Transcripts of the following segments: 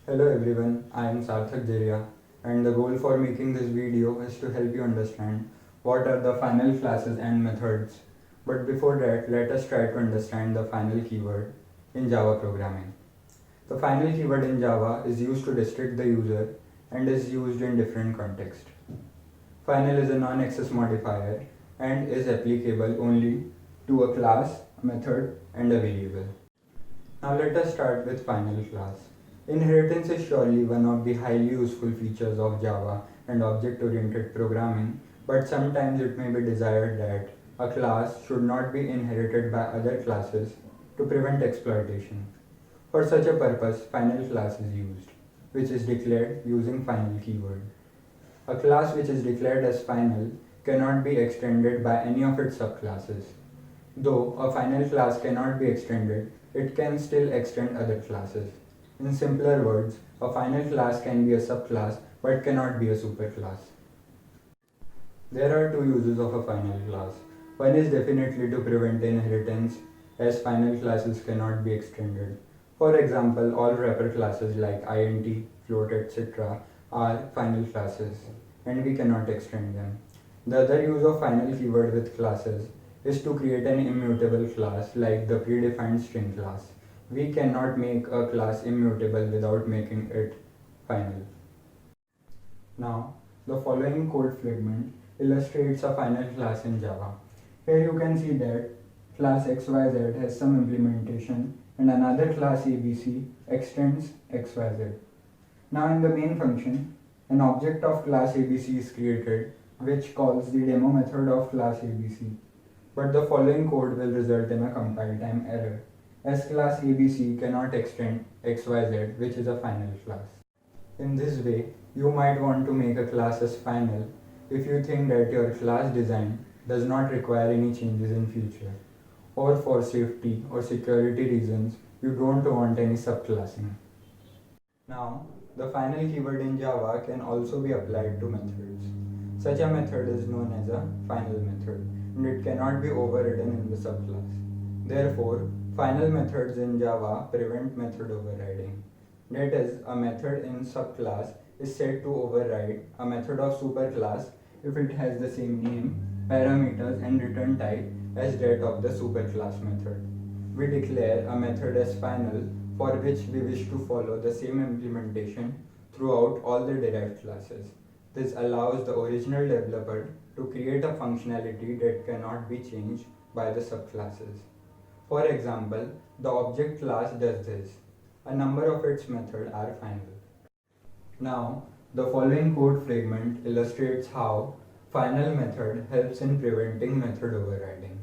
Hello everyone, I am Sarthak Jariya and the goal for making this video is to help you understand what are the final classes and methods. But before that, let us try to understand the final keyword in Java programming. The final keyword in Java is used to restrict the user and is used in different contexts. Final is a non-access modifier and is applicable only to a class, a method and a variable. Now let us start with final class. Inheritance is surely one of the highly useful features of Java and object-oriented programming, but sometimes it may be desired that a class should not be inherited by other classes to prevent exploitation. For such a purpose, final class is used, which is declared using final keyword. A class which is declared as final cannot be extended by any of its subclasses. Though a final class cannot be extended, it can still extend other classes. In simpler words, a final class can be a subclass but cannot be a superclass. There are two uses of a final class. One is definitely to prevent inheritance, as final classes cannot be extended. For example, all wrapper classes like int, float, etc. are final classes and we cannot extend them. The other use of final keyword with classes is to create an immutable class like the predefined string class. We cannot make a class immutable without making it final. Now, the following code fragment illustrates a final class in Java. Here you can see that class XYZ has some implementation and another class ABC extends XYZ. Now in the main function, an object of class ABC is created which calls the demo method of class ABC. But the following code will result in a compile time error, as class ABC cannot extend XYZ, which is a final class. In this way, you might want to make a class as final if you think that your class design does not require any changes in future, or for safety or security reasons, you don't want any subclassing. Now, the final keyword in Java can also be applied to methods. Such a method is known as a final method and it cannot be overridden in the subclass. Therefore, final methods in Java prevent method overriding. That is, a method in subclass is said to override a method of superclass if it has the same name, parameters and return type as that of the superclass method. We declare a method as final for which we wish to follow the same implementation throughout all the derived classes. This allows the original developer to create a functionality that cannot be changed by the subclasses. For example, the object class does this. A number of its methods are final. Now, the following code fragment illustrates how final method helps in preventing method overriding.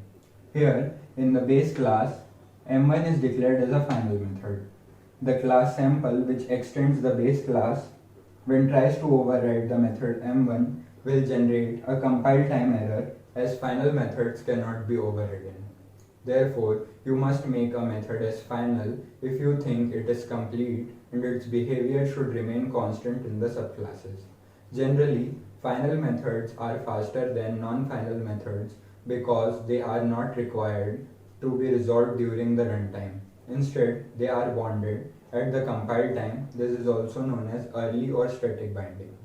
Here, in the base class, M1 is declared as a final method. The class sample, which extends the base class, when tries to override the method M1, will generate a compile time error as final methods cannot be overridden. Therefore, you must make a method as final if you think it is complete and its behavior should remain constant in the subclasses. Generally, final methods are faster than non-final methods because they are not required to be resolved during the runtime. Instead, they are bonded at the compile time. This is also known as early or static binding.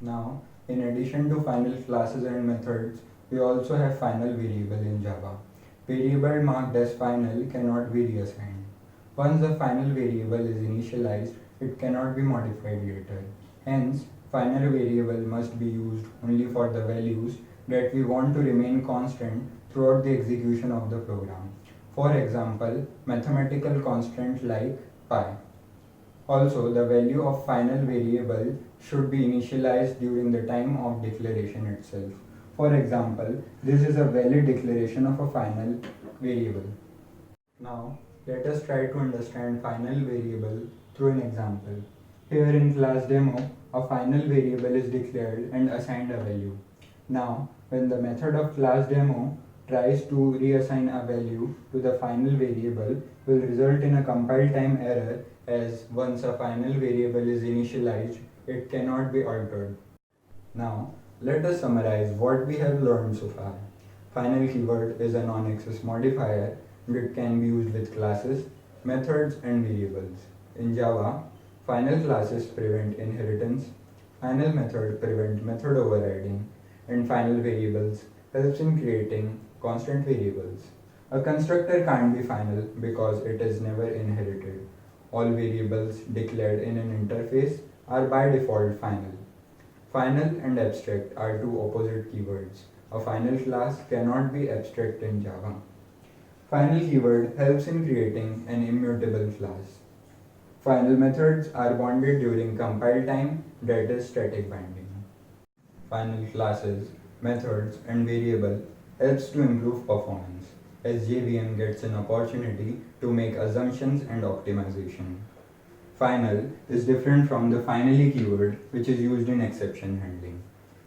Now, in addition to final classes and methods, we also have final variable in Java. Variable marked as final cannot be reassigned. Once the final variable is initialized, it cannot be modified later. Hence, final variable must be used only for the values that we want to remain constant throughout the execution of the program. For example, mathematical constant like pi. Also, the value of final variable should be initialized during the time of declaration itself. For example, this is a valid declaration of a final variable. Now, let us try to understand final variable through an example. Here in class demo, a final variable is declared and assigned a value. Now, when the method of class demo tries to reassign a value to the final variable will result in a compile time error, as once a final variable is initialized, it cannot be altered. Now, let us summarize what we have learned so far. Final keyword is a non-access modifier and it can be used with classes, methods and variables. In Java, Final classes prevent inheritance, final method prevent method overriding, and final variables helps in creating constant variables. A constructor can't be final because it is never inherited. All variables declared in an interface are by default final. Final and abstract are two opposite keywords. A final class cannot be abstract in Java. Final keyword helps in creating an immutable class. Final methods are bonded during compile time, that is static binding. Final classes, methods, and variable helps to improve performance as JVM gets an opportunity to make assumptions and optimization. Final is different from the finally keyword which is used in exception handling.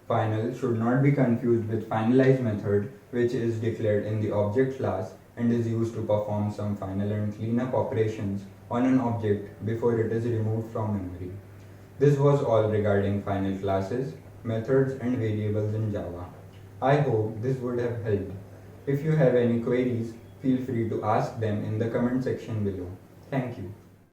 Final should not be confused with finalize method which is declared in the object class and is used to perform some final and cleanup operations on an object before it is removed from memory. This was all regarding final classes, methods and variables in Java. I hope this would have helped. If you have any queries, feel free to ask them in the comment section below. Thank you.